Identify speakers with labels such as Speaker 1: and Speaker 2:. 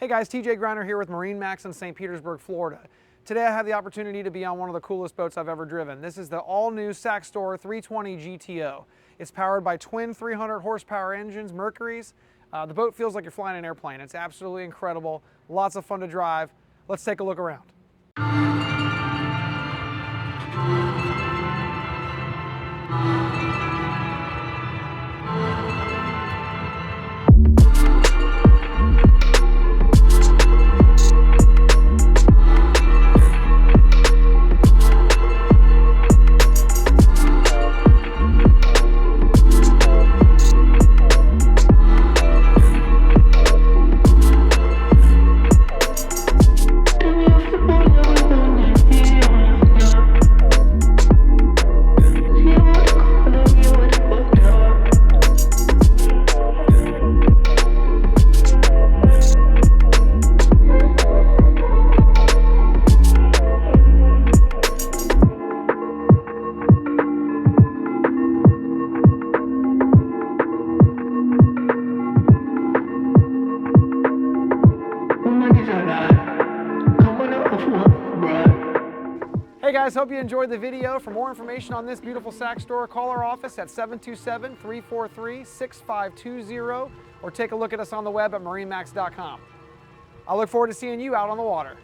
Speaker 1: Hey guys, TJ Griner here with MarineMax in St. Petersburg, Florida. Today I have the opportunity to be on one of the coolest boats I've ever driven. This is the all-new Saxdor 320 GTO. It's powered by twin 300 horsepower engines, Mercuries. The boat feels like you're flying an airplane. It's absolutely incredible, lots of fun to drive. Let's take a look around. Hey guys, hope you enjoyed the video. For more information on this beautiful Saxdor, call our office at 727-343-6520 or take a look at us on the web at marinemax.com. I look forward to seeing you out on the water.